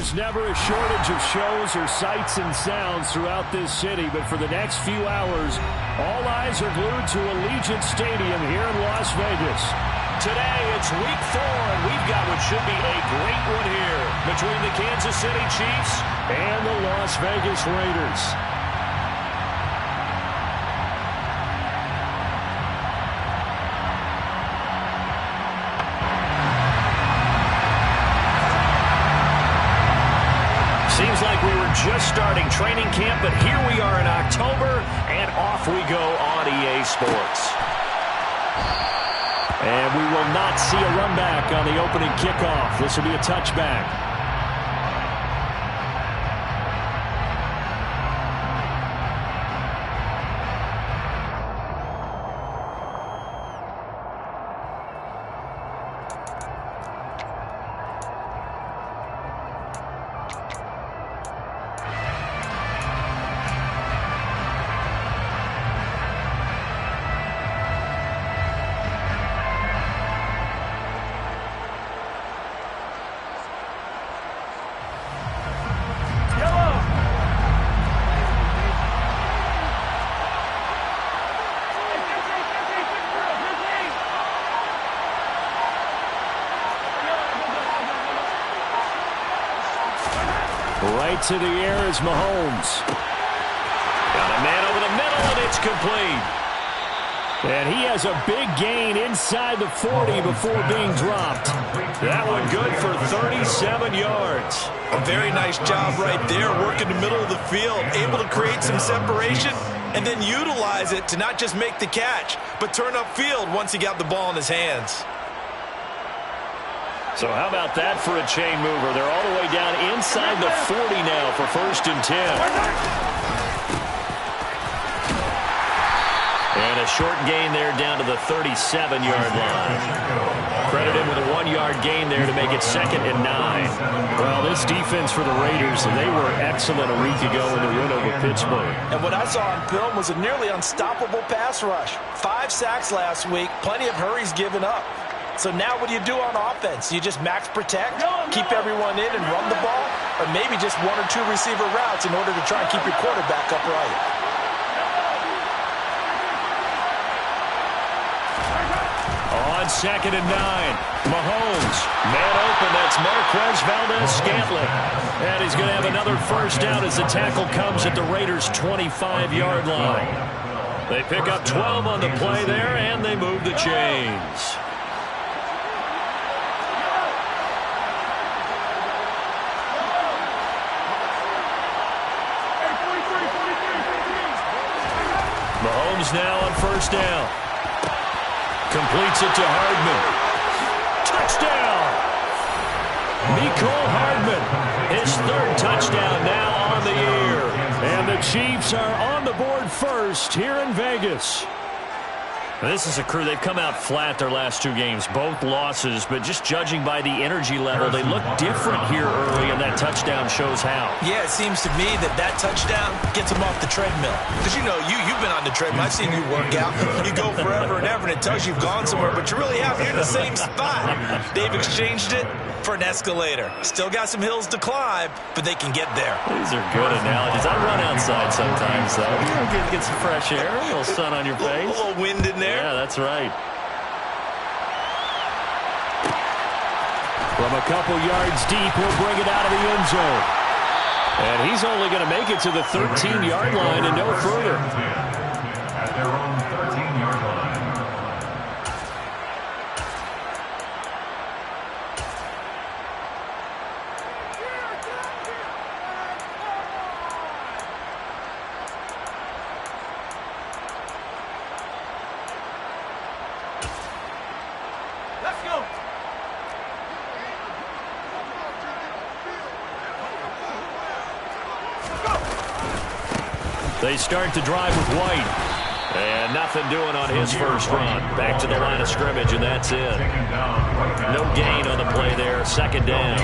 there's never a shortage of shows or sights and sounds throughout this city, but for the next few hours, all eyes are glued to Allegiant Stadium here in Las Vegas. Today, it's week 4, and we've got what should be a great one here between the Kansas City Chiefs and the Las Vegas Raiders. Seems like we were just starting training camp, but here we are in October, and off we go on EA Sports. And we will not see a run back on the opening kickoff. This will be a touchback. Right to the air is Mahomes. Got a man over the middle, and it's complete. And he has a big gain inside the 40 before being dropped. That one good for 37 yards. A very nice job right there, working the middle of the field, able to create some separation, and then utilize it to not just make the catch, but turn upfield once he got the ball in his hands. So how about that for a chain mover? They're all the way down inside the 40 now for 1st and 10. And a short gain there down to the 37-yard line. Credit him with a 1-yard gain there to make it 2nd and 9. Well, this defense for the Raiders, they were excellent a week ago in the win over Pittsburgh. And what I saw on film was a nearly unstoppable pass rush. 5 sacks last week, plenty of hurries given up. So now what do you do on offense? You just max protect, keep everyone in and run the ball, or maybe just 1 or 2 receiver routes in order to try and keep your quarterback upright. On 2nd and 9, Mahomes, man open, that's Marquez Valdes-Scantling. And he's going to have another first down as the tackle comes at the Raiders' 25-yard line. They pick up 12 on the play there, and they move the chains. Mahomes now on 1st down. Completes it to Hardman. Touchdown! Mecole Hardman, his 3rd touchdown now on the year. And the Chiefs are on the board first here in Vegas. This is a crew, they've come out flat their last 2 games, both losses, but just judging by the energy level, they look different here early, and that touchdown shows how. Yeah, it seems to me that touchdown gets them off the treadmill. Because, you know, you've been on the treadmill. I've seen you work out. You go forever and ever, and it tells you you've gone somewhere, but you really haven't. You're in the same spot. They've exchanged it for an escalator. Still got some hills to climb, but they can get there. These are good analogies. I run outside sometimes, though. Get some fresh air, a little sun on your face. A little wind in there. Yeah, that's right. From a couple yards deep, he'll bring it out of the end zone. And he's only going to make it to the 13-yard line and no further. At their own 13-yard line. They start the drive with White. And nothing doing on his first run. Back to the line of scrimmage, and that's it. No gain on the play there. 2nd down.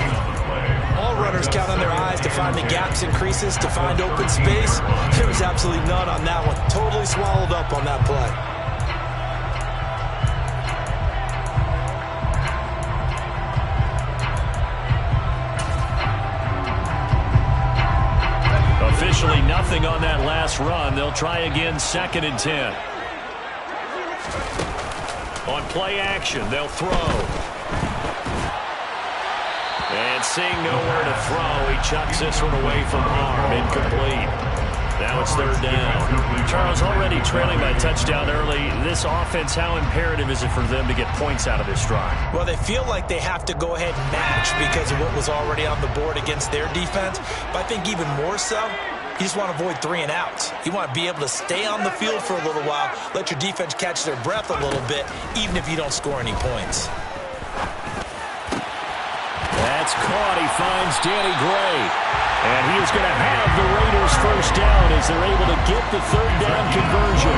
All runners count on their eyes to find the gaps and creases, to find open space. There was absolutely none on that one. Totally swallowed up on that play. Officially nothing on that last run. They'll try again, 2nd and 10. On play action, they'll throw. And seeing nowhere to throw, he chucks this one away from harm. Incomplete. Now it's 3rd down. Charles, already trailing by a touchdown early. This offense, how imperative is it for them to get points out of this drive? Well, they feel like they have to go ahead and match because of what was already on the board against their defense. But I think even more so, you just want to avoid 3 and outs. You want to be able to stay on the field for a little while, let your defense catch their breath a little bit, even if you don't score any points. That's caught. He finds Danny Gray. And he is going to have the Raiders first down as they're able to get the 3rd down conversion.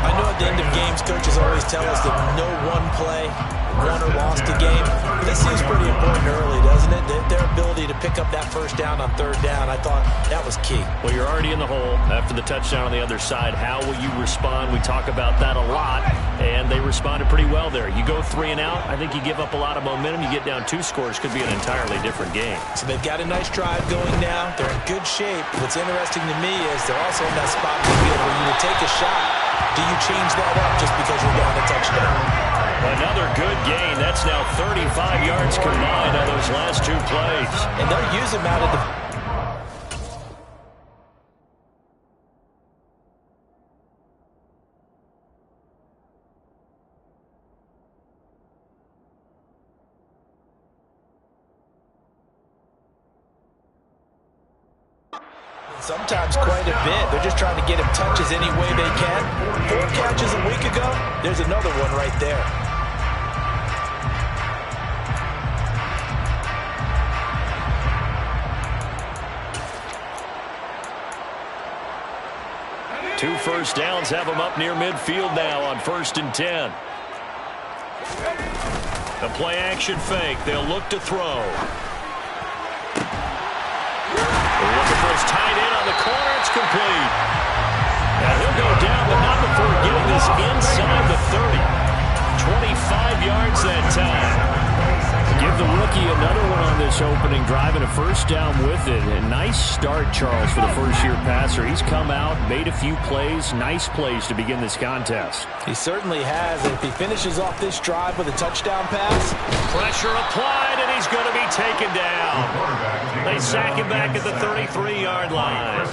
I know at the end of games, coaches always tell us that no one play won or lost a game. But this seems pretty important early, doesn't it? Their ability to pick up that first down on 3rd down, I thought that was key. Well, you're already in the hole after the touchdown on the other side. How will you respond? We talk about that a lot, and they responded pretty well there. You go 3 and out, I think you give up a lot of momentum. You get down 2 scores, could be an entirely different game. So they've got a nice drive going now. They're in good shape. What's interesting to me is they're also in that spot in the field where you would take a shot. Do you change that up just because you're down a touchdown? Another good gain. That's now 35 yards combined on those last 2 plays. And they'll use him out of the... Sometimes quite a bit. They're just trying to get him touches any way they can. 4 catches a week ago. There's another one right there. Two first downs have them up near midfield now on 1st and 10. The play action fake. They'll look to throw. They're looking for his tight end on the corner. It's complete. Now he'll go down, but not before getting this inside the 30. 25 yards that time. Give the rookie another one on this opening drive and a first down with it. A nice start, Charles, for the first-year passer. He's come out, made a few plays, nice plays to begin this contest. He certainly has. And if he finishes off this drive with a touchdown pass. Pressure applied, and he's going to be taken down. They sack him back at the 33-yard line.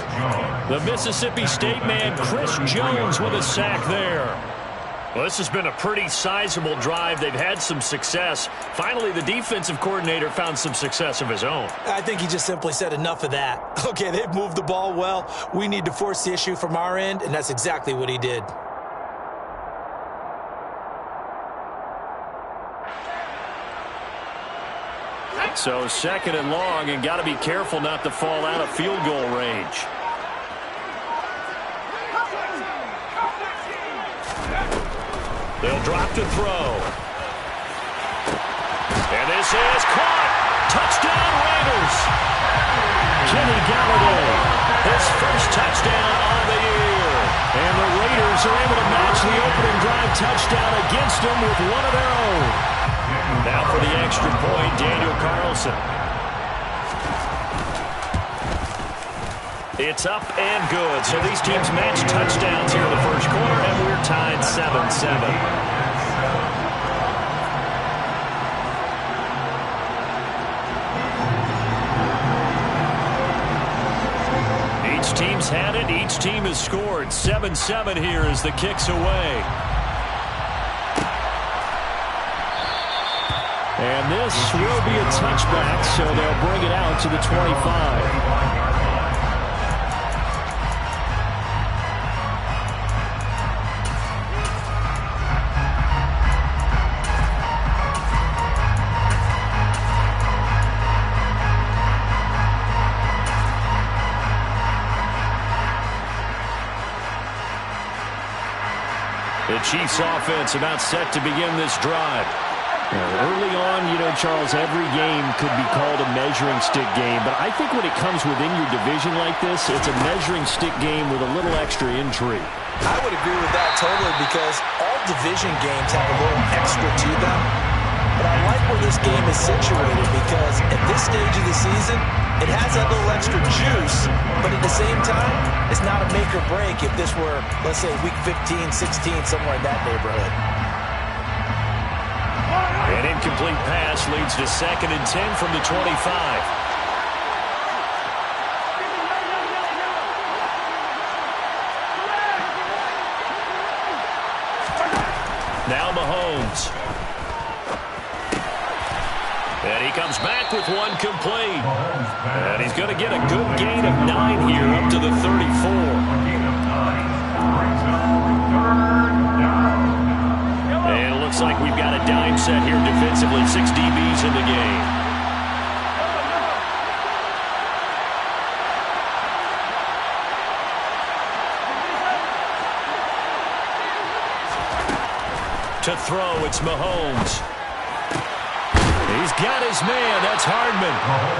The Mississippi State man, Chris Jones, with a sack there. Well, this has been a pretty sizable drive. They've had some success. Finally, the defensive coordinator found some success of his own. I think he just simply said enough of that. Okay, they've moved the ball well. We need to force the issue from our end, and that's exactly what he did. So 2nd and long, and got to be careful not to fall out of field goal range. They'll drop to throw. And this is caught. Touchdown, Raiders. Kenny Galladay, His first touchdown of the year. and the Raiders are able to match the opening drive touchdown against them with one of their own. Now for the extra point, Daniel Carlson. It's up and good. So these teams match touchdowns here in the first quarter, and we're tied 7-7. Each team's had it. Each team has scored. 7-7 here as the kick's away. And this will be a touchback, so they'll bring it out to the 25. The Chiefs offense about set to begin this drive. Early on, Charles, every game could be called a measuring stick game, but I think when it comes within your division like this, it's a measuring stick game with a little extra intrigue. I would agree with that totally because all division games have a little extra to them. But I like where this game is situated because at this stage of the season, It has that little extra juice, but at the same time, it's not a make or break if this were, let's say, week 15, 16, somewhere in that neighborhood. An incomplete pass leads to 2nd and 10 from the 25. Now Mahomes. And he comes back with one complete. And he's going to get a good gain of 9 here up to the 34. And it looks like we've got a dime set here defensively. 6 DBs in the game. To throw, it's Mahomes. He's got his man. That's Hardman.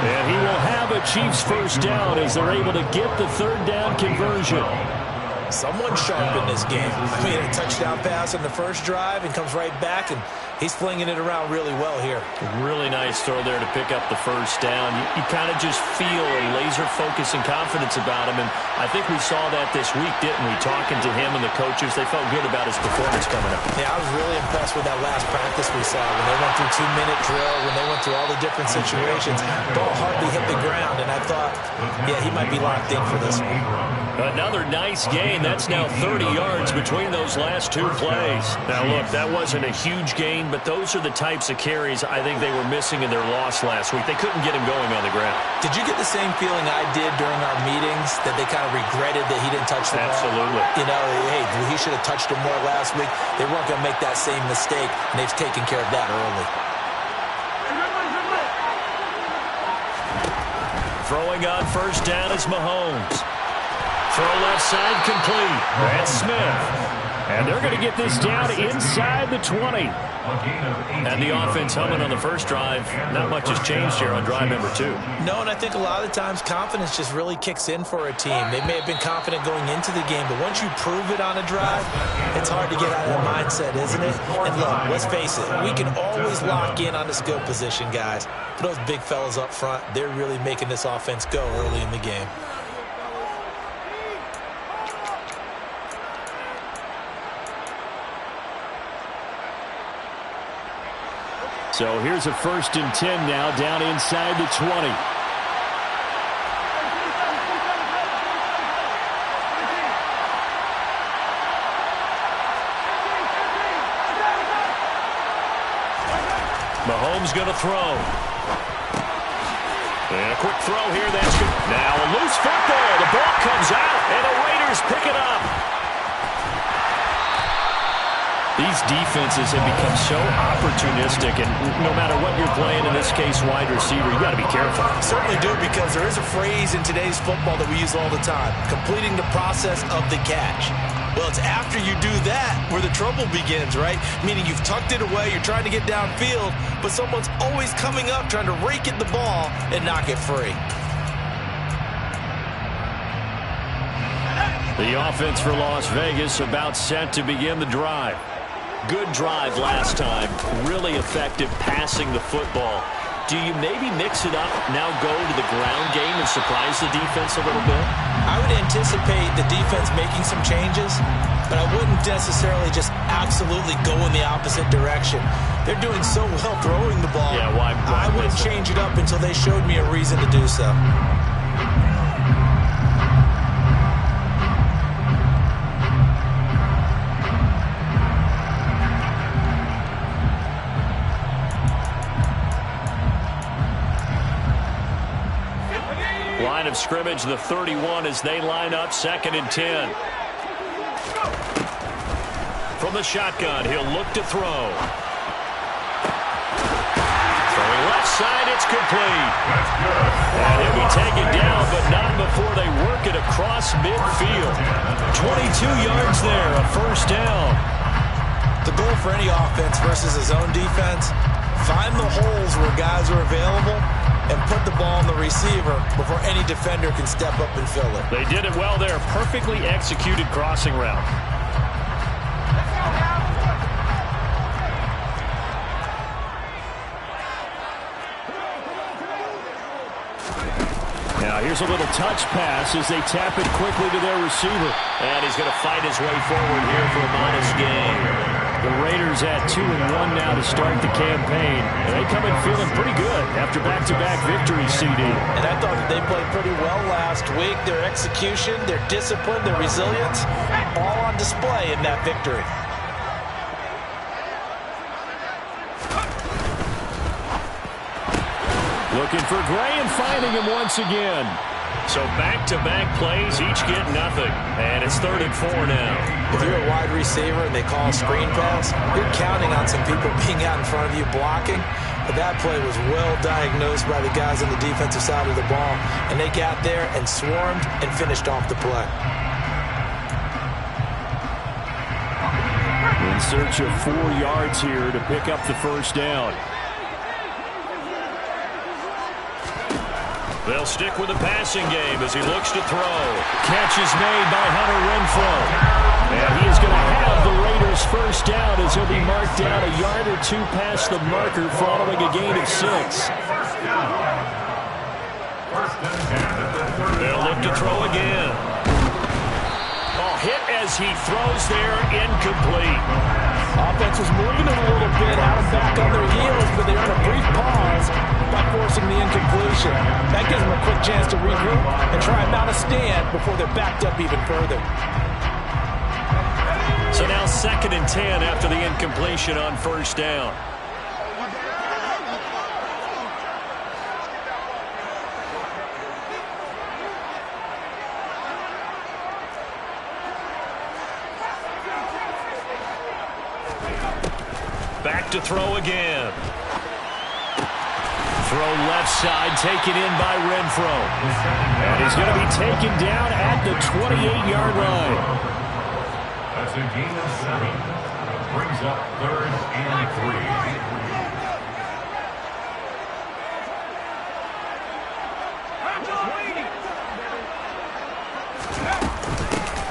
And he will have a Chiefs first down as they're able to get the 3rd down conversion. Someone sharp in this game. I mean, a touchdown pass on the first drive and comes right back, and he's flinging it around really well here. Really nice throw there to pick up the first down. You kind of just feel a laser focus and confidence about him, and I think we saw that this week, didn't we? Talking to him and the coaches, they felt good about his performance coming up. Yeah, I was really impressed with that last practice we saw when they went through 2-minute drill, when they went through all the different situations. Ball hardly hit the ground, and I thought, yeah, he might be locked in for this one. Another nice gain. That's now 30 yards between those last 2 plays. Now, look, that wasn't a huge gain, but those are the types of carries I think they were missing in their loss last week. They couldn't get him going on the ground. Did you get the same feeling I did during our meetings, that they kind of regretted that he didn't touch the ball? Absolutely. You know, hey, he should have touched him more last week. They weren't going to make that same mistake, and they've taken care of that early. Throwing on first down is Mahomes. Throw left side complete. That's Smith. And they're going to get this down inside the 20. And the offense humming on the first drive. Not much has changed here on drive number 2. No, and I think a lot of the times confidence just really kicks in for a team. They may have been confident going into the game, but once you prove it on a drive, it's hard to get out of that mindset, isn't it? And look, let's face it, we can always lock in on the skill position, guys. But those big fellas up front, they're really making this offense go early in the game. So here's a 1st and 10 now down inside the 20. Mahomes going to throw. And a quick throw here. That's good. Now a loose football. The ball comes out, and the Raiders pick it up. These defenses have become so opportunistic, and no matter what you're playing, in this case, wide receiver, you got to be careful. Certainly do, because there is a phrase in today's football that we use all the time: completing the process of the catch. Well, it's after you do that where the trouble begins, right? Meaning you've tucked it away, you're trying to get downfield, but someone's always coming up trying to rake at the ball and knock it free. The offense for Las Vegas about set to begin the drive. Good drive last time. Really effective passing the football. Do you maybe mix it up, now go to the ground game and surprise the defense a little bit? I would anticipate the defense making some changes, but I wouldn't necessarily just absolutely go in the opposite direction. They're doing so well throwing the ball. Yeah, why I wouldn't change it up until they showed me a reason to do so. Line of scrimmage, the 31, as they line up 2nd and 10. From the shotgun, he'll look to throw. Throwing left side, it's complete. And he'll be taken down, but not before they work it across midfield. 22 yards there, a first down. The goal for any offense versus a zone defense: find the holes where guys are available and put the ball on the receiver before any defender can step up and fill it. They did it well there. Perfectly executed crossing route. Now here's a little touch pass as they tap it quickly to their receiver. And he's going to fight his way forward here for a modest gain. The Raiders at 2-1 now to start the campaign. And they come in feeling pretty good after back-to-back victories, CD. And I thought that they played pretty well last week. Their execution, their discipline, their resilience, all on display in that victory. Looking for Gray and finding him once again. So back-to-back plays, each get nothing. And it's 3rd and 4 now. If you're a wide receiver and they call a screen pass, you're counting on some people being out in front of you blocking. But that play was well diagnosed by the guys on the defensive side of the ball. And they got there and swarmed and finished off the play. In search of 4 yards here to pick up the first down. They'll stick with the passing game as he looks to throw. Catch is made by Hunter Renfrow. And he is going to have the Raiders first down as he'll be marked down a yard or 2 past the marker following a gain of 6. They'll look to throw again. Oh, hit as he throws there, incomplete. Offense was moving it a little bit, out and back on their heels, but they're on a brief pause by forcing the incompletion. That gives them a quick chance to regroup and try and mount a stand before they're backed up even further. So now 2nd and 10 after the incompletion on first down. Back to throw again. Throw left side, taken in by Renfrow. And he's going to be taken down at the 28-yard line. That's a gain of 7. Brings up 3rd and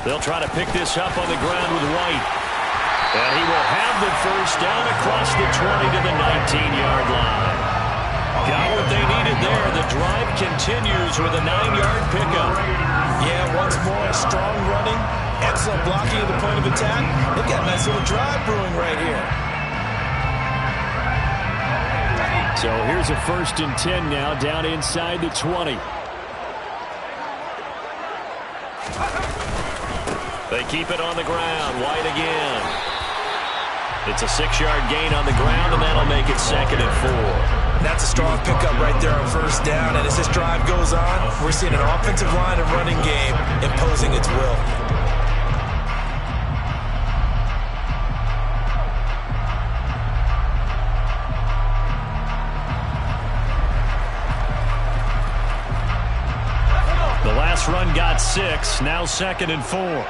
3. They'll try to pick this up on the ground with White. And he will have the first down across the 20 to the 19-yard line. Got what they needed there. The drive continues with a 9-yard pickup. Yeah, once more, strong running, excellent blocking at the point of attack. They've got a nice little drive brewing right here. So here's a 1st and 10 now, down inside the 20. They keep it on the ground. White again. It's a 6-yard gain on the ground, and that'll make it 2nd and 4. That's a strong pickup right there on first down, and as this drive goes on, we're seeing an offensive line and running game imposing its will. The last run got 6, now 2nd and 4.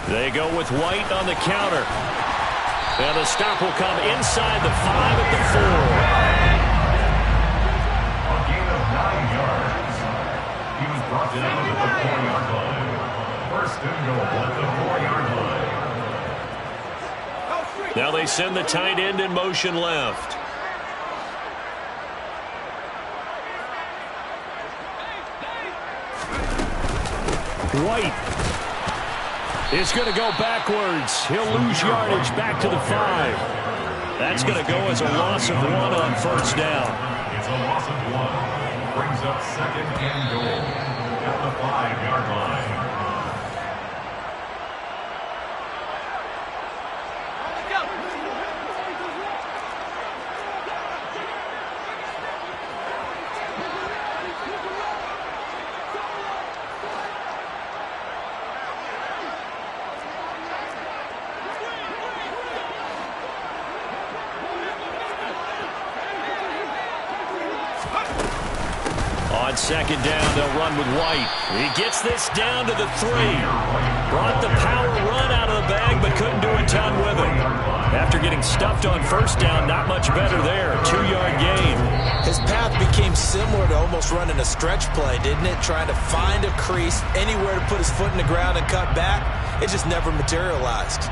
They go with White on the counter. And the stop will come inside the 5 at the 4. A gain of 9 yards. He was brought down at the 4-yard line. 1st and goal at the 4-yard line. Now they send the tight end in motion left. White is going to go backwards. He'll lose yardage back to the 5. That's going to go as a loss of 1 on first down. It's a loss of 1. Brings up 2nd and goal at the 5-yard line. On 2nd down, they'll run with White. He gets this down to the 3. Brought the power run out of the bag, but couldn't do a ton with it. After getting stuffed on first down, not much better there. 2-yard gain. His path became similar to almost running a stretch play, didn't it? Trying to find a crease, anywhere to put his foot in the ground and cut back. It just never materialized.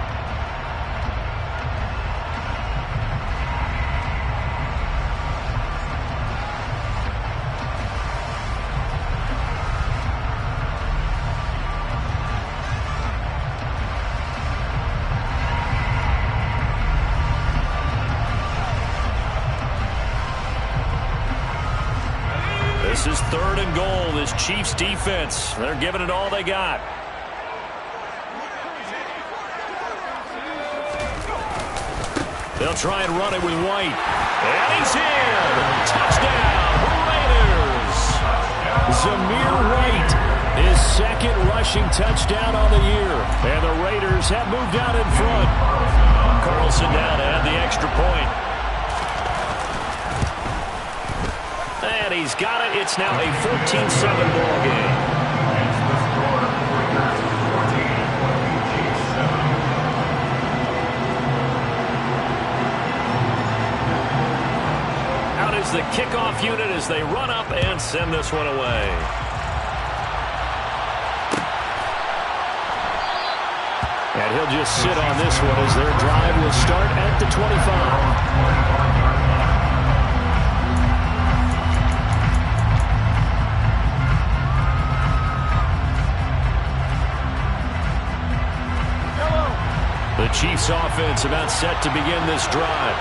3rd and goal. This Chiefs defense, they're giving it all they got. They'll try and run it with White. And he's in. Touchdown, Raiders. Zamir White, his 2nd rushing touchdown on the year. And the Raiders have moved out in front. Carlson now to add the extra point. And he's got it. It's now a 14-7 ball game. Out is the kickoff unit as they run up and send this one away. And he'll just sit on this one as their drive will start at the 25. The Chiefs offense about set to begin this drive.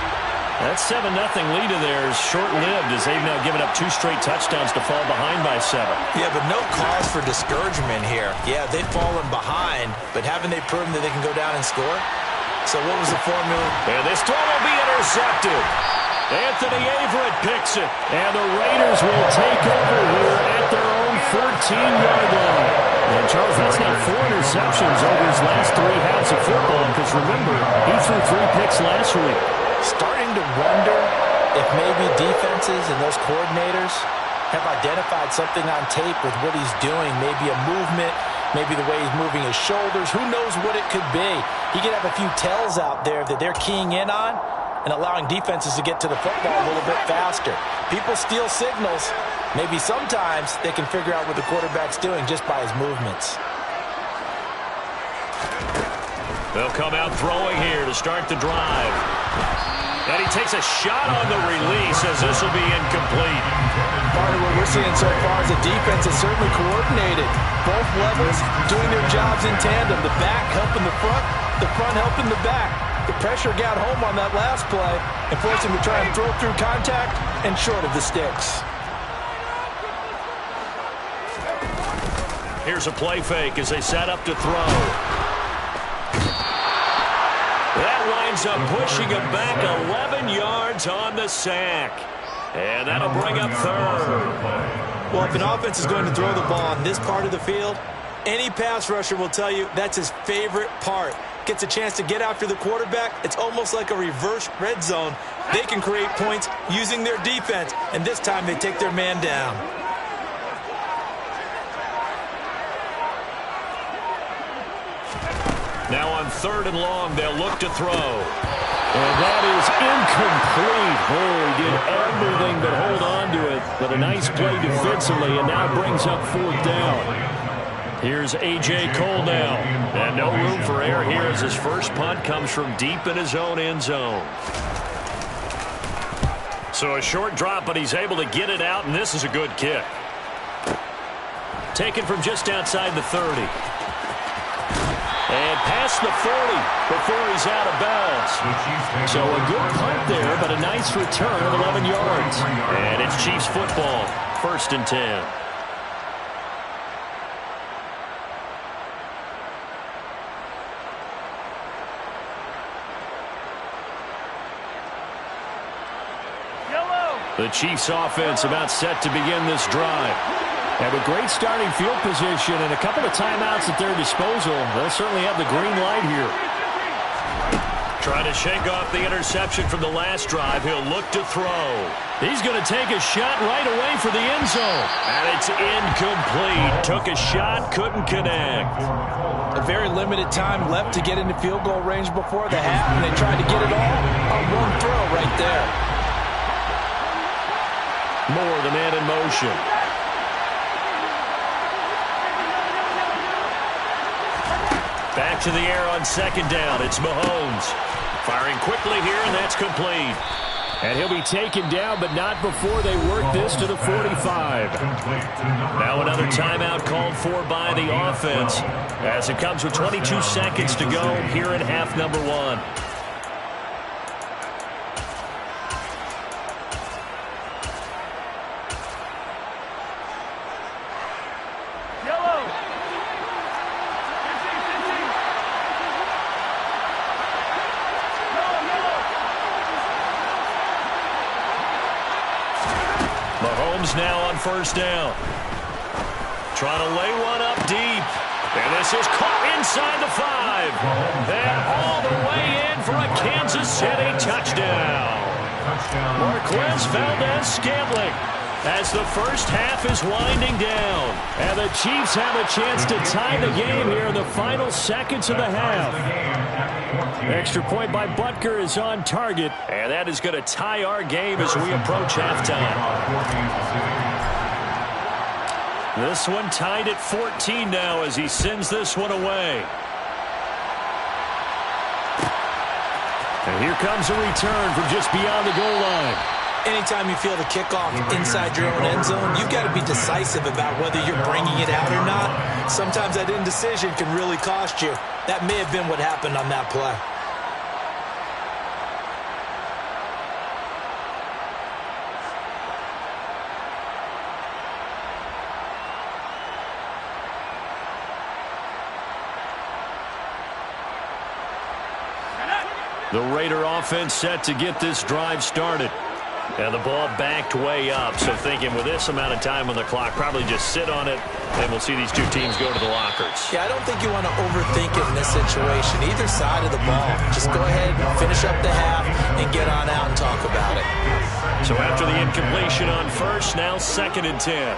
That 7-0 lead of theirs short-lived as they've now given up 2 straight touchdowns to fall behind by 7. Yeah, but no cause for discouragement here. Yeah, they've fallen behind, but haven't they proven that they can go down and score? So what was the formula? And this throw will be intercepted. Anthony Averett picks it. And the Raiders will take over here at their own 14-yard line. And Charles, that's now 4 interceptions over his last 3 halves of football. Because remember, he threw 3 picks last week. Starting to wonder if maybe defenses and those coordinators have identified something on tape with what he's doing. Maybe a movement, maybe the way he's moving his shoulders. Who knows what it could be? He could have a few tells out there that they're keying in on and allowing defenses to get to the football a little bit faster. People steal signals. Maybe sometimes they can figure out what the quarterback's doing just by his movements. They'll come out throwing here to start the drive. And he takes a shot on the release as this will be incomplete. Part of what we're seeing so far is the defense is certainly coordinated. Both levels doing their jobs in tandem. The back helping the front helping the back. The pressure got home on that last play and forced him to try and throw through contact and short of the sticks. Here's a play fake as they set up to throw. That winds up pushing him back 11 yards on the sack. And that'll bring up 3rd. Well, if an offense is going to throw the ball on this part of the field, any pass rusher will tell you that's his favorite part. Gets a chance to get after the quarterback. It's almost like a reverse red zone. They can create points using their defense, and this time they take their man down. Now on 3rd and long, they'll look to throw. And that is incomplete. Oh, he did everything but hold on to it. But a nice play defensively, and now brings up 4th down. Here's A.J. Cole now. And no room for error here as his first punt comes from deep in his own end zone. So a short drop, but he's able to get it out, and this is a good kick. Taken from just outside the 30. And past the 40 before he's out of bounds. So a good punt there, but a nice return of 11 yards. And it's Chiefs football, 1st and 10. The Chiefs offense about set to begin this drive. Have a great starting field position and a couple of timeouts at their disposal. They'll certainly have the green light here. Trying to shake off the interception from the last drive. He'll look to throw. He's going to take a shot right away for the end zone. And it's incomplete. Took a shot, couldn't connect. A very limited time left to get into field goal range before the half, and they tried to get it all on one throw right there. Moore, the man in motion. Back to the air on 2nd down. It's Mahomes. Firing quickly here, and that's complete. And he'll be taken down, but not before they work this to the 45. Now another timeout called for by the offense as it comes with 22 seconds to go here in half number 1. Raiders now on first down. Trying to lay one up deep. And this is caught inside the 5. And all the way in for a Kansas City touchdown. Marquez Valdes-Scantling as the first half is winding down. And the Chiefs have a chance to tie the game here in the final seconds of the half. Extra point by Butker is on target. And that is going to tie our game as we approach halftime. This one tied at 14 now as he sends this one away. And here comes a return from just beyond the goal line. Anytime you feel the kickoff inside your own end zone, you've got to be decisive about whether you're bringing it out or not. Sometimes that indecision can really cost you. That may have been what happened on that play. The Raider offense set to get this drive started. And the ball backed way up, so thinking with this amount of time on the clock, probably just sit on it, and we'll see these two teams go to the lockers. Yeah, I don't think you want to overthink it in this situation. Either side of the ball. Just go ahead, finish up the half, and get on out and talk about it. So after the incompletion on first, now 2nd and 10.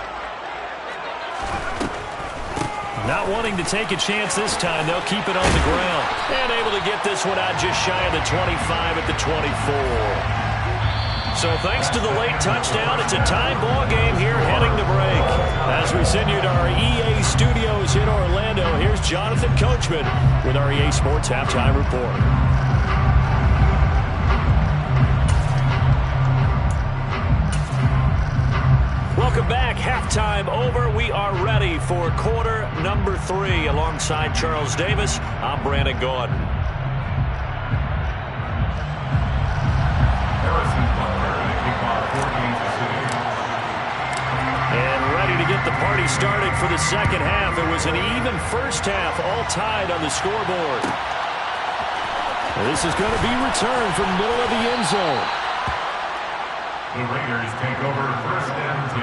Not wanting to take a chance this time, they'll keep it on the ground. And able to get this one out just shy of the 25 at the 24. So thanks to the late touchdown, it's a tie ball game here heading to break. As we send you to our EA studios in Orlando, here's Jonathan Coachman with our EA Sports Halftime Report. Welcome back. Halftime over. We are ready for quarter number 3. Alongside Charles Davis, I'm Brandon Gaudin. And ready to get the party started for the second half. It was an even first half, all tied on the scoreboard. This is going to be returned from middle of the end zone. The Raiders take over 1st and 10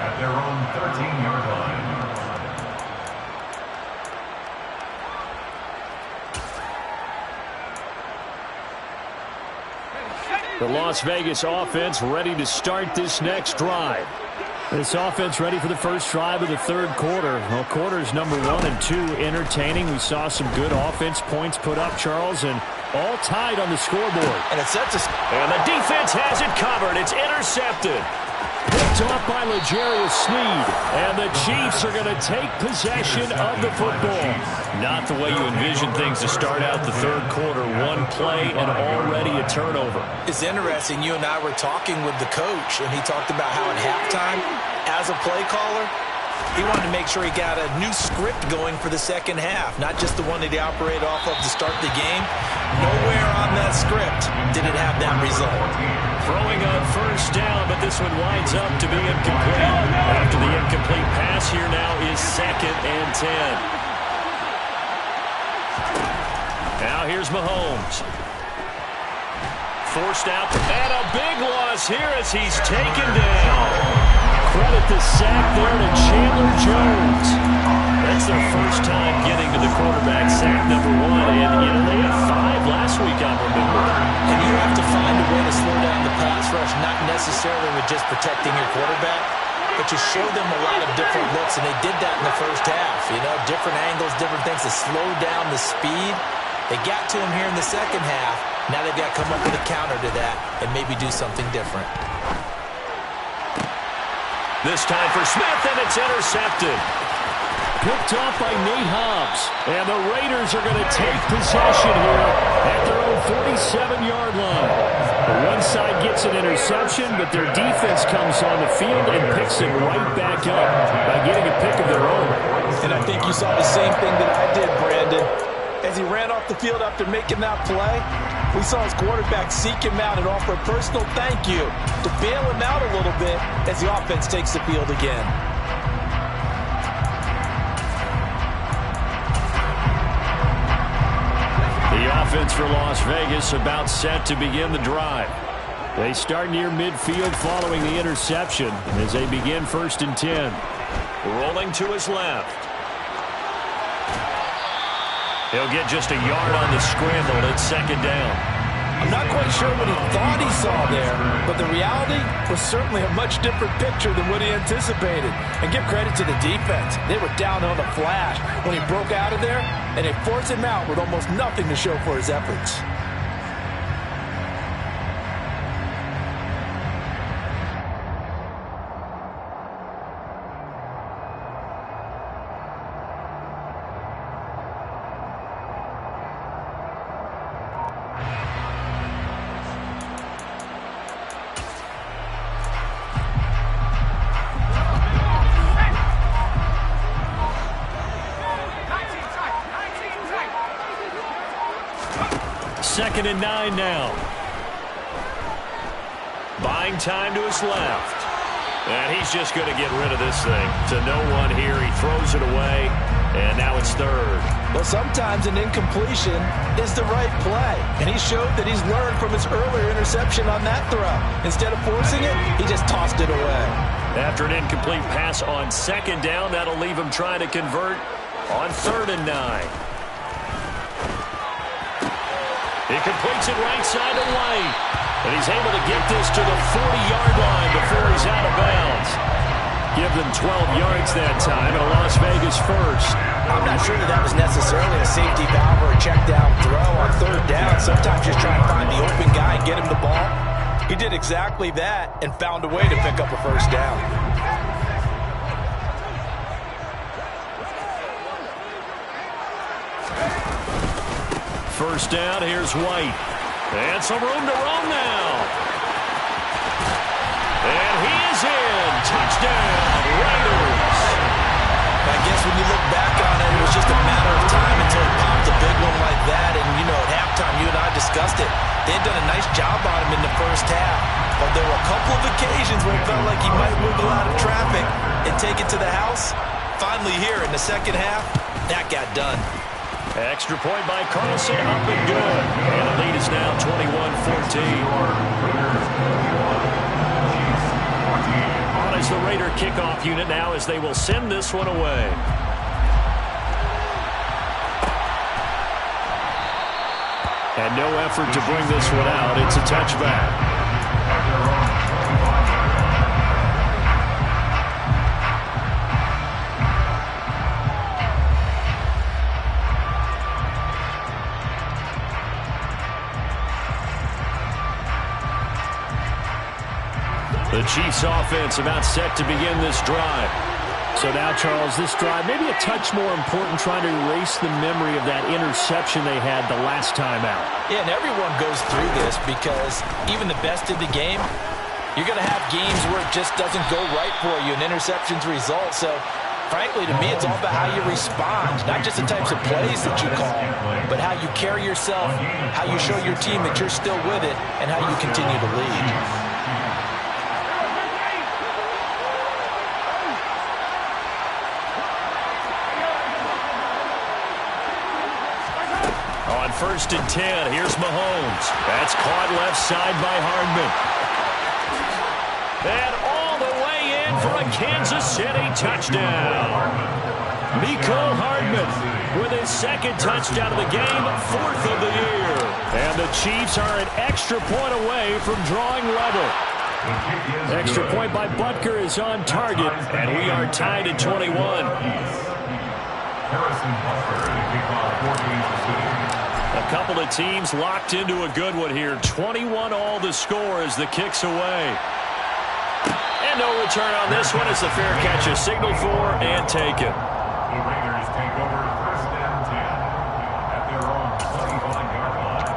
at their own 13-yard line. The Las Vegas offense ready to start this next drive. This offense ready for the first drive of the third quarter. Well, quarters number 1 and 2 entertaining. We saw some good offense points put up, Charles, and all tied on the scoreboard. And it's set to... And the defense has it covered. It's intercepted. Picked off by L'Jarius Sneed. And the Chiefs are going to take possession of the football. Not the way you envision things to start out the third quarter. One play and already a turnover. It's interesting. You and I were talking with the coach, and he talked about how at halftime, as a play caller, he wanted to make sure he got a new script going for the second half, not just the one that he operated off of to start the game. Nowhere on that script did it have that result. Throwing on first down, but this one winds up to be incomplete. After the incomplete pass, here now is 2nd and 10. Now here's Mahomes. Forced out, and a big loss here as he's taken down. Credit the sack there to Chandler Jones. That's their first time getting to the quarterback, sack number 1. And, they had 5 last week, I remember. And you have to find a way to slow down the pass rush, not necessarily with just protecting your quarterback, but you show them a lot of different looks, and they did that in the first half. Different angles, different things to slow down the speed. They got to him here in the second half. Now they've got to come up with a counter to that and maybe do something different. This time for Smith, and it's intercepted. Picked off by Nate Hobbs. And the Raiders are going to take possession here at their own 47-yard line. One side gets an interception, but their defense comes on the field and picks it right back up by getting a pick of their own. And I think you saw the same thing that I did, Brandon. As he ran off the field after making that play, we saw his quarterback seek him out and offer a personal thank you to bail him out a little bit as the offense takes the field again. The offense for Las Vegas about set to begin the drive. They start near midfield following the interception as they begin 1st and 10. Rolling to his left. He'll get just a yard on the scramble. It's 2nd down. I'm not quite sure what he thought he saw there, but the reality was certainly a much different picture than what he anticipated. And give credit to the defense. They were down on the flash when he broke out of there, and they forced him out with almost nothing to show for his efforts. Second and 9 now. Buying time to his left. And he's just going to get rid of this thing. To no one here. He throws it away. And now it's 3rd. Well, sometimes an incompletion is the right play. And he showed that he's learned from his earlier interception on that throw. Instead of forcing it, he just tossed it away. After an incomplete pass on 2nd down, that'll leave him trying to convert on 3rd and 9. He completes it right side to White. And he's able to get this to the 40-yard line before he's out of bounds. Give them 12 yards that time and a Las Vegas first. I'm not sure that was necessarily a safety valve or a check down throw on 3rd down. Sometimes just trying to find the open guy and get him the ball. He did exactly that and found a way to pick up a 1st down. First down, here's White. And some room to roam now. And he is in. Touchdown, Raiders. I guess when you look back on it, it was just a matter of time until he popped a big one like that. And, you know, at halftime, you and I discussed it. They had done a nice job on him in the first half. But there were a couple of occasions where it felt like he might wiggle out of traffic and take it to the house. Finally here in the second half, that got done. Extra point by Carlson, up and good. And the lead is now 21-14. On is the Raider kickoff unit now as they will send this one away. And no effort to bring this one out. It's a touchback. The Chiefs offense about set to begin this drive. So now, Charles, this drive maybe a touch more important, trying to erase the memory of that interception they had the last time out. Yeah, and everyone goes through this because even the best of the game, you're going to have games where it just doesn't go right for you, and interceptions result. So, frankly, to me, it's all about how you respond, not just the types of plays that you call, but how you carry yourself, how you show your team that you're still with it, and how you continue to lead. First and 10. Here's Mahomes. That's caught left side by Hardman. And all the way in for a Kansas City touchdown. Mecole Hardman with his 2nd touchdown of the game, 4th of the year. And the Chiefs are an extra point away from drawing level. Extra point by Butker is on target, and we are tied at 21. Harrison Butker to kick off 14-2. A couple of teams locked into a good one here. 21 all the score as the kick's away. And no return on this one as the fair catch is signaled for and taken. The Raiders take over 1st and 10 at their own 25-yard line.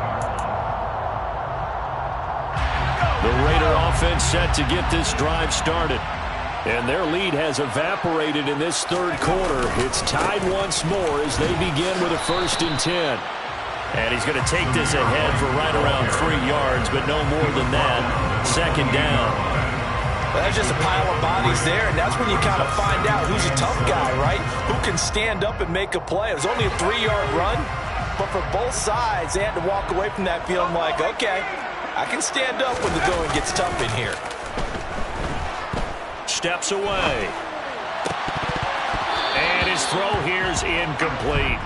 The Raider offense set to get this drive started. And their lead has evaporated in this 3rd quarter. It's tied once more as they begin with a 1st and 10. And he's going to take this ahead for right around 3 yards, but no more than that. 2nd down. Well, that's just a pile of bodies there, and that's when you kind of find out who's a tough guy, right? Who can stand up and make a play. It was only a 3-yard run, but for both sides, they had to walk away from that feeling like, okay, I can stand up when the going gets tough in here. Steps away. And his throw here is incomplete.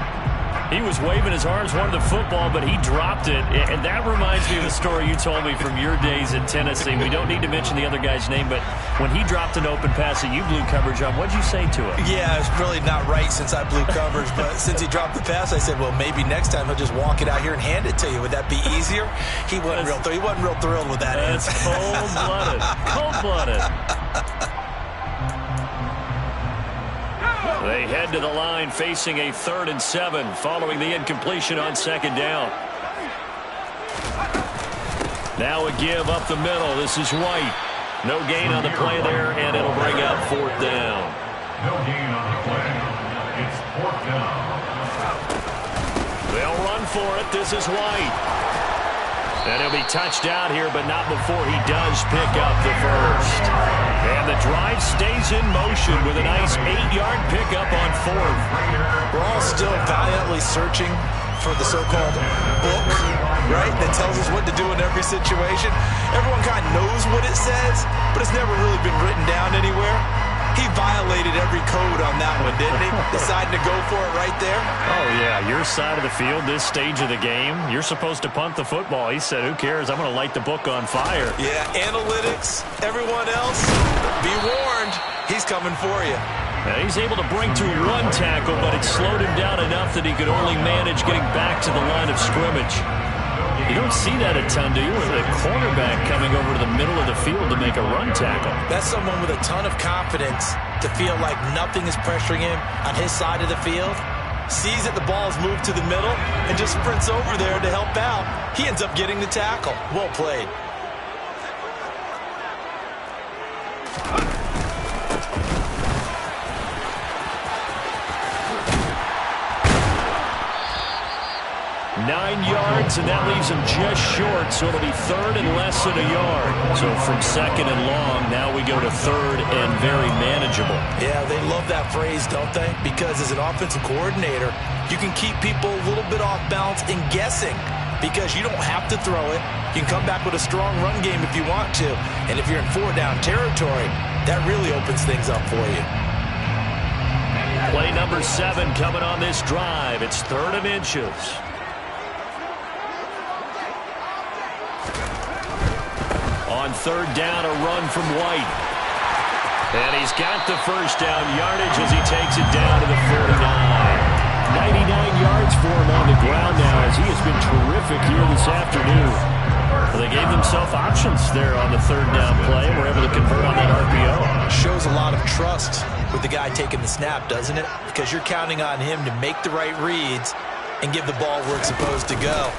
He was waving his arms, wanted the football, but he dropped it. And that reminds me of a story you told me from your days in Tennessee. We don't need to mention the other guy's name, but when he dropped an open pass that you blew coverage on, what'd you say to him? Yeah, it's really not right since I blew coverage, but since he dropped the pass, I said, well, maybe next time he'll just walk it out here and hand it to you. Would that be easier? He wasn't real thrilled with that answer. That's cold-blooded. Cold-blooded. They head to the line facing a 3rd and 7 following the incompletion on 2nd down. Now a give up the middle. This is White. No gain on the play there, and it'll bring out 4th down. No gain on the play. It's 4th down. They'll run for it. This is White. And he'll be touched out here, but not before he does pick up the first. And the drive stays in motion with a nice 8-yard pickup on 4th. We're all still valiantly searching for the so-called book, right, that tells us what to do in every situation. Everyone kind of knows what it says, but it's never really been written down anywhere. He violated every code on that one, didn't he? Deciding to go for it right there. Oh, yeah, your side of the field, this stage of the game, you're supposed to punt the football. He said, who cares? I'm going to light the book on fire. Yeah, analytics, everyone else, be warned, he's coming for you. Now, he's able to bring to 1 tackle, but it slowed him down enough that he could only manage getting back to the line of scrimmage. You don't see that a ton, do you? With a cornerback coming over to the middle of the field to make a run tackle. That's someone with a ton of confidence to feel like nothing is pressuring him on his side of the field. Sees that the ball's moved to the middle and just sprints over there to help out. He ends up getting the tackle. Well played. Nine yards, and that leaves him just short, so it'll be 3rd and less than a yard. So from 2nd and long, now we go to 3rd and very manageable. Yeah, they love that phrase, don't they? Because as an offensive coordinator, you can keep people a little bit off balance and guessing because you don't have to throw it. You can come back with a strong run game if you want to. And if you're in 4-down territory, that really opens things up for you. Play number 7 coming on this drive. It's 3rd and inches. On 3rd down, a run from White. And he's got the first down yardage as he takes it down to the 49. 99 yards for him on the ground now as he has been terrific here this afternoon. Well, they gave themselves options there on the 3rd down play and were able to convert on that RPO. Shows a lot of trust with the guy taking the snap, doesn't it? Because you're counting on him to make the right reads and give the ball where it's supposed to go.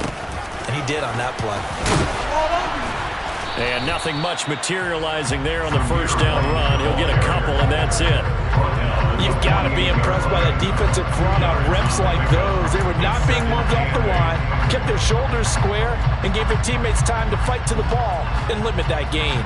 And he did on that play. And nothing much materializing there on the 1st down run. He'll get a couple, and that's it. You've got to be impressed by the defensive front on reps like those. They were not being moved off the line, kept their shoulders square, and gave their teammates time to fight to the ball and limit that gain.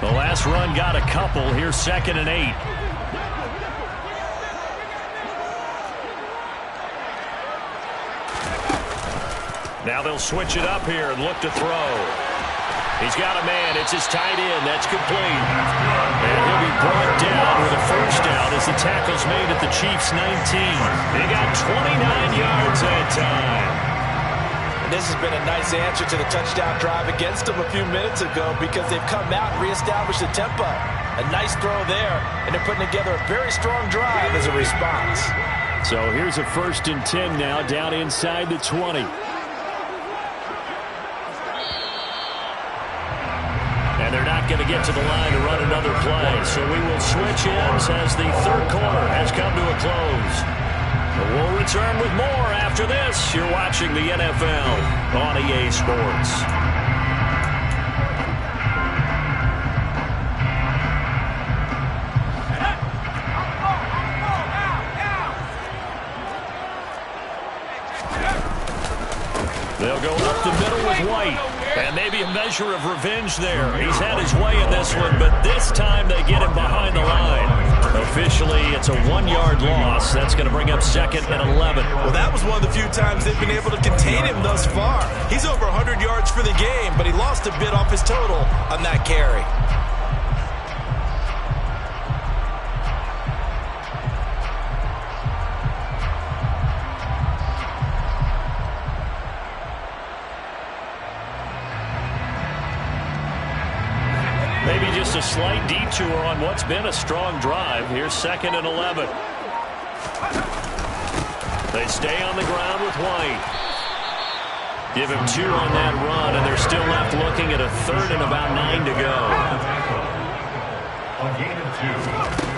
The last run got a couple. Here's 2nd and 8. Now they'll switch it up here and look to throw. He's got a man. It's his tight end. That's complete. And he'll be brought down with a first down as the tackle's made at the Chiefs' 19. They got 29 yards that time. And this has been a nice answer to the touchdown drive against them a few minutes ago because they've come out and reestablished the tempo. A nice throw there, and they're putting together a very strong drive as a response. So here's a 1st and 10 now down inside the 20. And they're not going to get to the line to run another play. So we will switch ends as the 3rd quarter has come to a close. We'll return with more after this. You're watching the NFL on EA Sports. They'll go up the middle with White. And maybe a measure of revenge there. He's had his way in this one, but this time they get him behind the line. Officially, it's a 1-yard loss. That's going to bring up 2nd and 11. Well, that was one of the few times they've been able to contain him thus far. He's over 100 yards for the game, but he lost a bit off his total on that carry. Maybe just a slight detour on what's been a strong drive. Here's 2nd and 11. They stay on the ground with White. Give him 2 on that run, and they're still left looking at a 3rd and about 9 to go. A gain of 2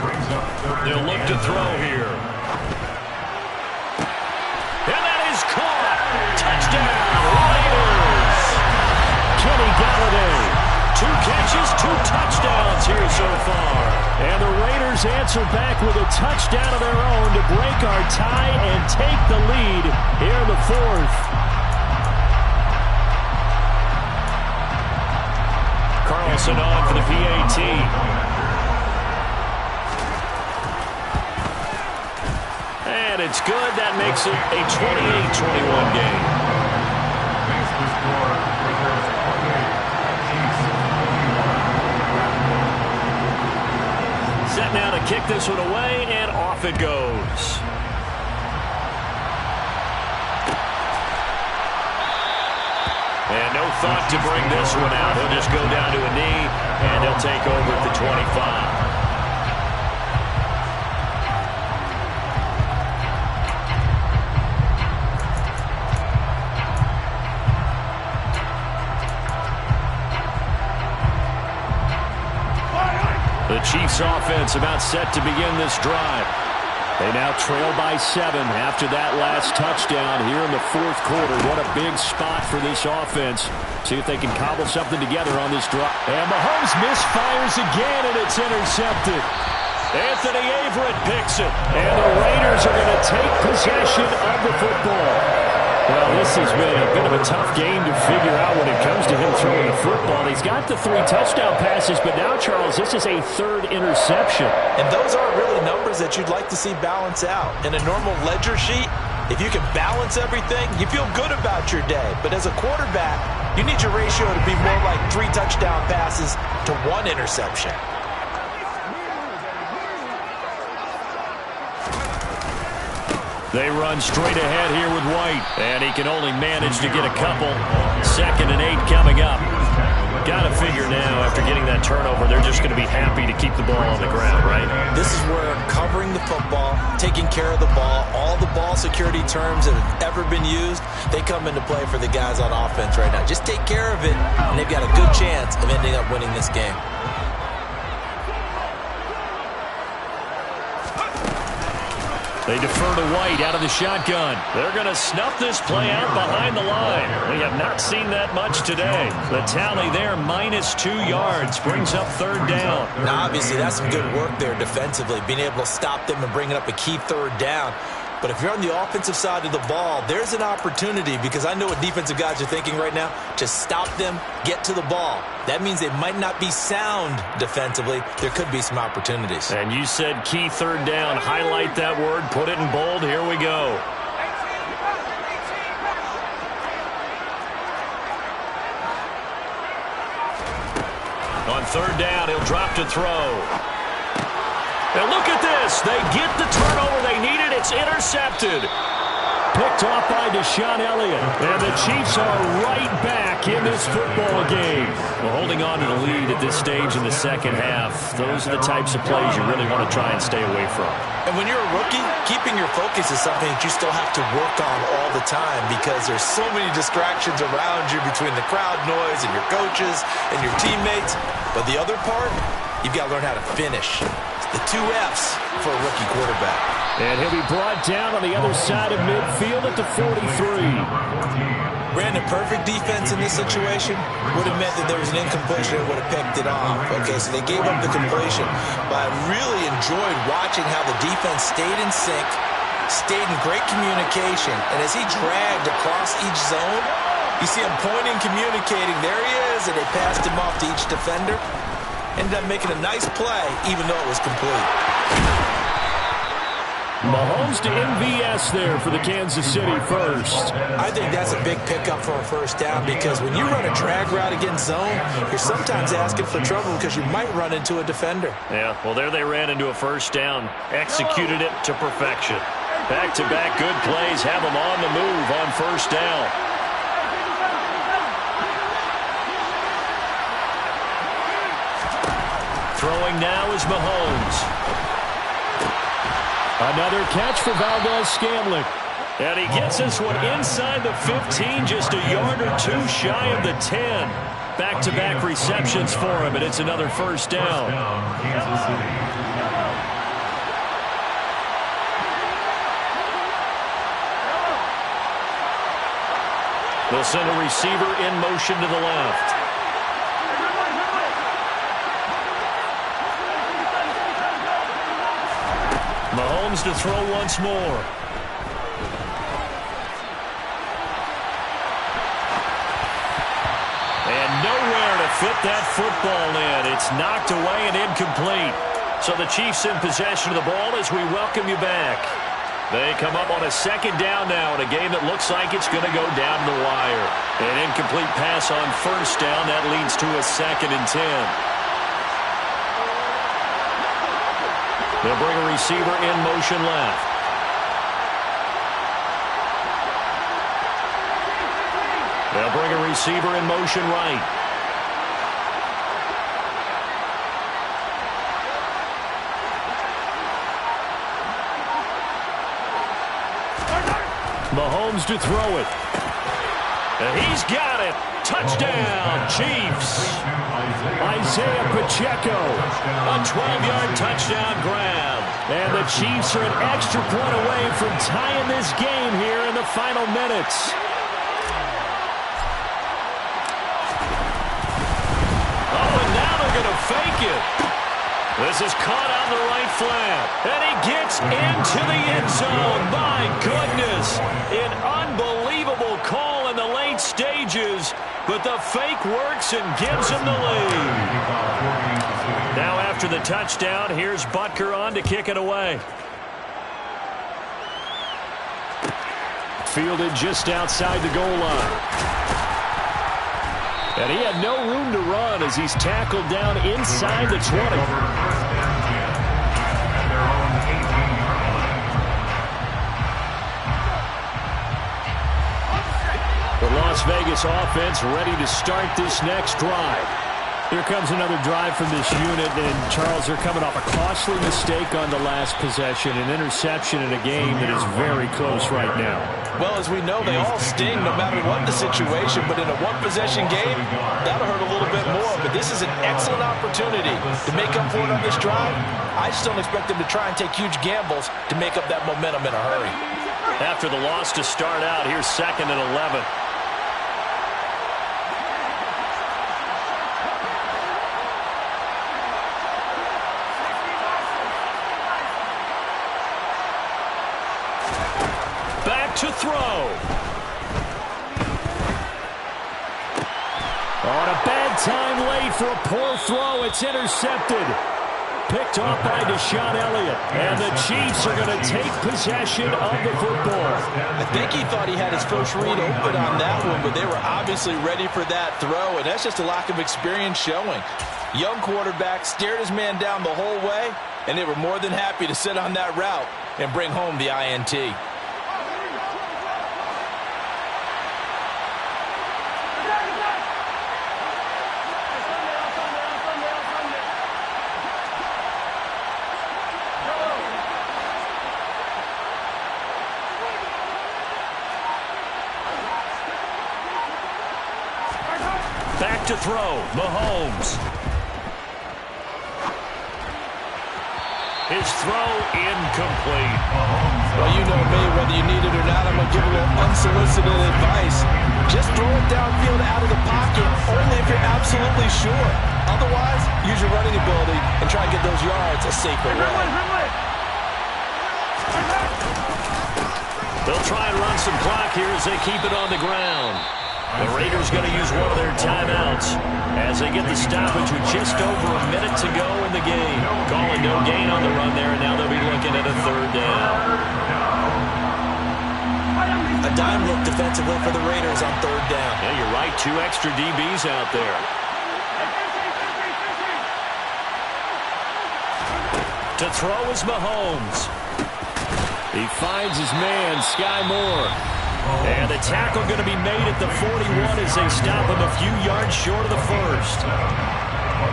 brings up 3rd. They'll look to throw here. And that is caught. Touchdown, Raiders. Kenny Galladay. 2 catches, 2 touchdowns here so far. And the Raiders answer back with a touchdown of their own to break our tie and take the lead here in the 4th. Carlson on for the PAT. And it's good. That makes it a 28-21 game. Makes the score Raiders 28. Set now to kick this one away, and off it goes. And no thought to bring this one out. He'll just go down to a knee, and he'll take over at the 25. The Chiefs offense about set to begin this drive. They now trail by 7 after that last touchdown here in the 4th quarter. What a big spot for this offense. See if they can cobble something together on this drive. And Mahomes misfires again, and it's intercepted. Anthony Averett picks it. And the Raiders are going to take possession of the football. Well, this has been a bit of a tough game to figure out when it comes to him throwing the football. He's got the 3 touchdown passes, but now, Charles, this is a 3rd interception. And those aren't really numbers that you'd like to see balance out. In a normal ledger sheet, if you can balance everything, you feel good about your day. But as a quarterback, you need your ratio to be more like 3 touchdown passes to 1 interception. They run straight ahead here with White, and he can only manage to get a couple. 2nd and 8 coming up. Got to figure now, after getting that turnover, they're just going to be happy to keep the ball on the ground, right? This is where covering the football, taking care of the ball, all the ball security terms that have ever been used, they come into play for the guys on offense right now. Just take care of it, and they've got a good chance of ending up winning this game. They defer to White out of the shotgun. They're going to snuff this play out behind the line. We have not seen that much today. The tally there, -2 yards, brings up 3rd down. Now, obviously, that's some good work there defensively, being able to stop them and bringing up a key 3rd down. But if you're on the offensive side of the ball, there's an opportunity, because I know what defensive guys are thinking right now. Just stop them, get to the ball. That means they might not be sound defensively. There could be some opportunities. And you said key 3rd down. Highlight that word. Put it in bold. Here we go. On 3rd down, he'll drop to throw. And look at this. They get the turnover they needed. It's intercepted. Picked off by Deshaun Elliott. And the Chiefs are right back in this football game. Well, holding on to the lead at this stage in the 2nd half, those are the types of plays you really want to try and stay away from. And when you're a rookie, keeping your focus is something that you still have to work on all the time, because there's so many distractions around you between the crowd noise and your coaches and your teammates. But the other part, you've got to learn how to finish. The 2 F's for a rookie quarterback. And he'll be brought down on the other side of midfield at the 43. Brandon, perfect defense in this situation would have meant that there was an incompletion and would have picked it off. Okay, so they gave up the completion. But I really enjoyed watching how the defense stayed in sync, stayed in great communication, and as he dragged across each zone, You see him pointing, communicating. There he is, and they passed him off to each defender. Ended up making a nice play, even though it was complete. Mahomes to MVS there for the Kansas City first. I think that's a big pickup for a first down because when you run a drag route against zone, you're sometimes asking for trouble because you might run into a defender. Yeah, well, there they ran into a first down. Executed it to perfection. Back-to-back good plays have them on the move on first down. Throwing now is Mahomes. Another catch for Valdes-Scantling. And he gets this one inside the 15, just a yard or two shy of the 10. Back-to-back receptions for him, and it's another first down. Kansas City. They'll send a receiver in motion to the left. Mahomes to throw once more. And nowhere to fit that football in. It's knocked away and incomplete. So the Chiefs in possession of the ball as we welcome you back. They come up on a second down now in a game that looks like it's going to go down the wire. An incomplete pass on first down. That leads to a 2nd and 10. They'll bring a receiver in motion left. They'll bring a receiver in motion right. Mahomes to throw it. And he's got it. Touchdown, Chiefs. Isaiah Pacheco. A 12-yard touchdown grab. And the Chiefs are an extra point away from tying this game here in the final minutes. Oh, and now they're going to fake it. This is caught on the right flat. And he gets into the end zone. My goodness. An unbelievable call in the late stages. But the fake works and gives him the lead. Now after the touchdown, here's Butker on to kick it away. Fielded just outside the goal line. And he had no room to run as he's tackled down inside the 20. The Las Vegas offense ready to start this next drive. Here comes another drive from this unit, and Charles, they're coming off a costly mistake on the last possession, an interception in a game that is very close right now. Well, as we know, they all sting no matter what the situation, but in a one-possession game, that'll hurt a little bit more. But this is an excellent opportunity to make up for it on this drive. I just don't expect them to try and take huge gambles to make up that momentum in a hurry. After the loss to start out, here's 2nd and 11. To throw. On a bad time late for a poor throw. It's intercepted. Picked off by Deshaun Elliott. And the Chiefs are going to take possession of the football. I think he thought he had his first read open on that one, but they were obviously ready for that throw, and that's just a lack of experience showing. Young quarterback stared his man down the whole way, and they were more than happy to sit on that route and bring home the INT. Back to throw, Mahomes. His throw incomplete. Well, you know me, whether you need it or not, I'm going to give a little unsolicited advice. Just throw it downfield out of the pocket, only if you're absolutely sure. Otherwise, use your running ability and try to get those yards a safer way. They'll try and run some clock here as they keep it on the ground. The Raiders going to use one of their timeouts as they get the stoppage with just over a minute to go in the game. Calling no gain on the run there, and now they'll be looking at a third down. A dime look defensively for the Raiders on third down. Yeah, you're right. 2 extra DBs out there. To throw is Mahomes. He finds his man, Sky Moore. And the tackle going to be made at the 41 as they stop him a few yards short of the first.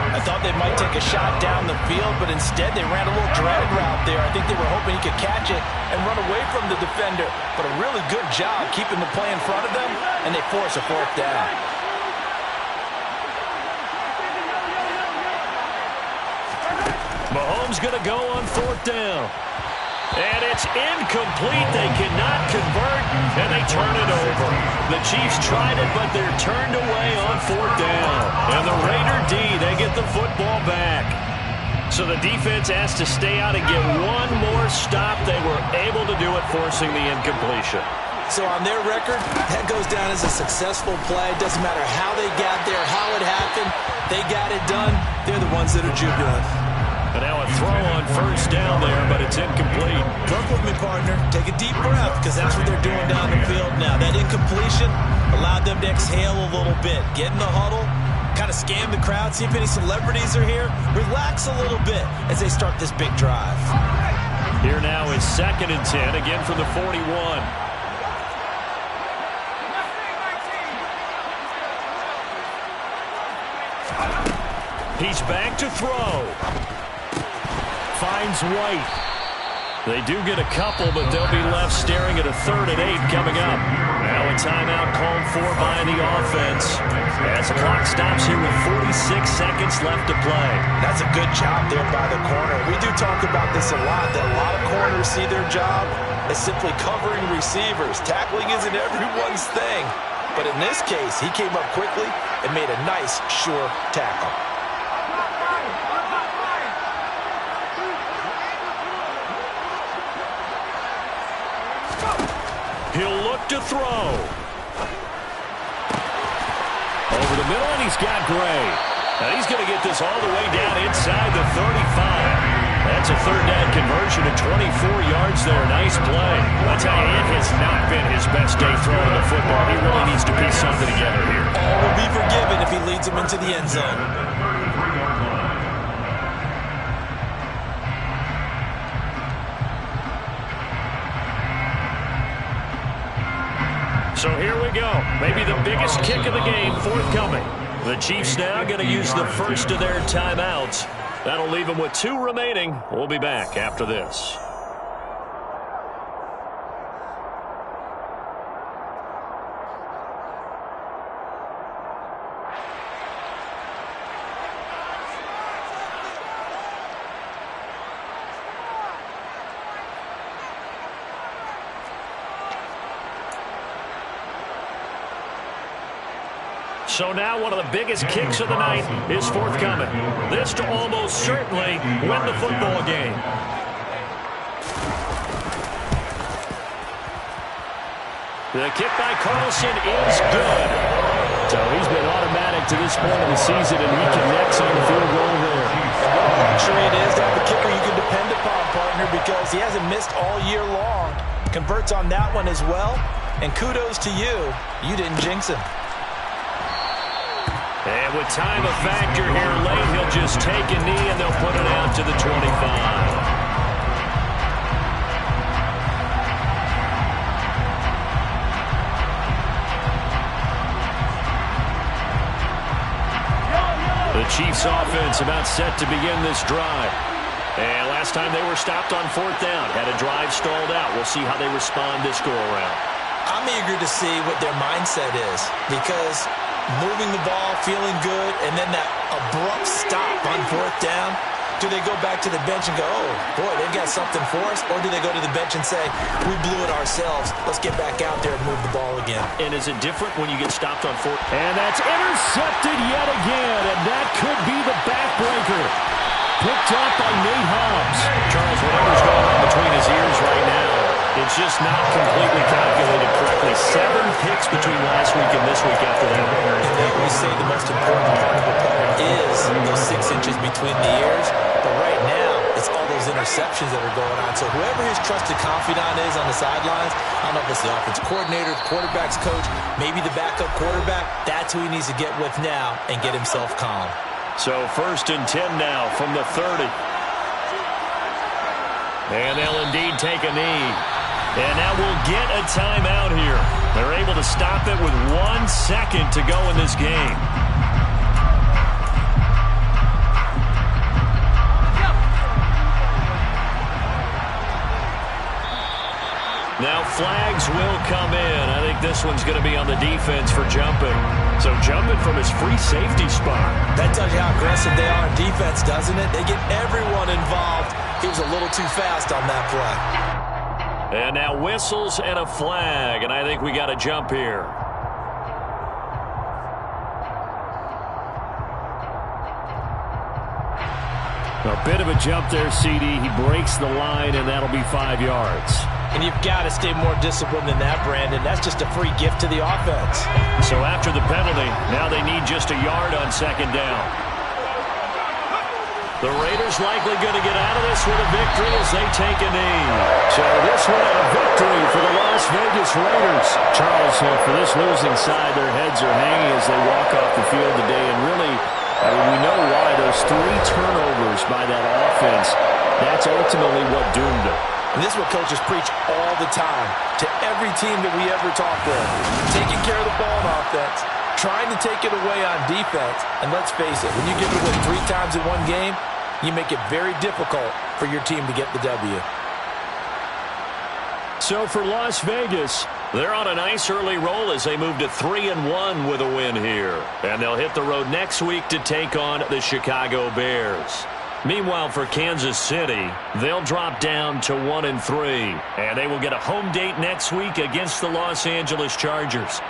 I thought they might take a shot down the field, but instead they ran a little drag route there. I think they were hoping he could catch it and run away from the defender. But a really good job keeping the play in front of them, and they force a fourth down. Mahomes going to go on fourth down. And it's incomplete. They cannot convert, and they turn it over. The Chiefs tried it, but they're turned away on fourth down. And the Raider D, they get the football back. So the defense has to stay out and get one more stop. They were able to do it, forcing the incompletion. So on their record, that goes down as a successful play. Doesn't matter how they got there, how it happened. They got it done. They're the ones that are jubilant. And now a throw on first down there, but it's incomplete. Work with me, partner. Take a deep breath, because that's what they're doing down the field now. That incompletion allowed them to exhale a little bit. Get in the huddle, kind of scan the crowd, see if any celebrities are here. Relax a little bit as they start this big drive. Here now is 2nd and 10, again from the 41. He's back to throw. Finds White. They do get a couple, but they'll be left staring at a 3rd and 8 coming up. Now a timeout called for by the offense as the clock stops here with 46 seconds left to play. That's a good job there by the corner. We do talk about this a lot, that a lot of corners see their job as simply covering receivers. Tackling isn't everyone's thing. But in this case, he came up quickly and made a nice, sure tackle. He'll look to throw. Over the middle, and he's got Gray. Now he's going to get this all the way down inside the 35. That's a third down conversion at 24 yards there. Nice play. I tell you, it has not been his best day throwing the football. He really needs to piece something together here. All will be forgiven if he leads them into the end zone. So here we go. Maybe the biggest kick of the game forthcoming. The Chiefs now going to use the first of their timeouts. That'll leave them with 2 remaining. We'll be back after this. So now one of the biggest kicks of the night is forthcoming. This to almost certainly win the football game. The kick by Carlson is good. So he's been automatic to this point of the season, and he connects on the field goal there. Luxury it is to have a kicker you can depend upon, partner, because he hasn't missed all year long. Converts on that one as well. And kudos to you. You didn't jinx him. And with time a factor here late, he'll just take a knee and they'll put it out to the 25. The Chiefs offense about set to begin this drive. And last time they were stopped on 4th down, had a drive stalled out. We'll see how they respond this go-around. I'm eager to see what their mindset is, because moving the ball, feeling good, and then that abrupt stop on 4th down. Do they go back to the bench and go, oh, boy, they've got something for us? Or do they go to the bench and say, we blew it ourselves. Let's get back out there and move the ball again. And is it different when you get stopped on 4th? And that's intercepted yet again, and that could be the backbreaker. Picked up by Nate Hobbs. Charles, whatever's going on between his ears right now, It's just not completely calculated correctly. 7 picks between last week and this week after that. And they always say the most important part of a player is those 6 inches between the ears. But right now, it's all those interceptions that are going on. So whoever his trusted confidant is on the sidelines, I don't know if it's the offensive coordinator, the quarterback's coach, maybe the backup quarterback, that's who he needs to get with now and get himself calm. So 1st and 10 now from the 30. And they'll indeed take a knee. And now we'll get a timeout here. They're able to stop it with 1 second to go in this game. Now flags will come in. I think this one's going to be on the defense for jumping. So jumping from his free safety spot. That tells you how aggressive they are in defense, doesn't it? They get everyone involved. He was a little too fast on that play. And now whistles and a flag, and I think we got a jump here. A bit of a jump there, CD. He breaks the line, and that'll be 5 yards. And you've got to stay more disciplined than that, Brandon. That's just a free gift to the offense. So after the penalty, now they need just a yard on 2nd down. The Raiders likely going to get out of this with a victory as they take a knee. So this one a victory for the Las Vegas Raiders. Charles, for this losing side, their heads are hanging as they walk off the field today. And really, we know why. Those 3 turnovers by that offense, that's ultimately what doomed them. And this is what coaches preach all the time to every team that we ever talk with. Taking care of the ball on offense, trying to take it away on defense. And let's face it, when you give it away 3 times in one game, you make it very difficult for your team to get the W. So for Las Vegas, they're on a nice early roll as they move to 3-1 with a win here. And they'll hit the road next week to take on the Chicago Bears. Meanwhile, for Kansas City, they'll drop down to 1-3. And they will get a home date next week against the Los Angeles Chargers.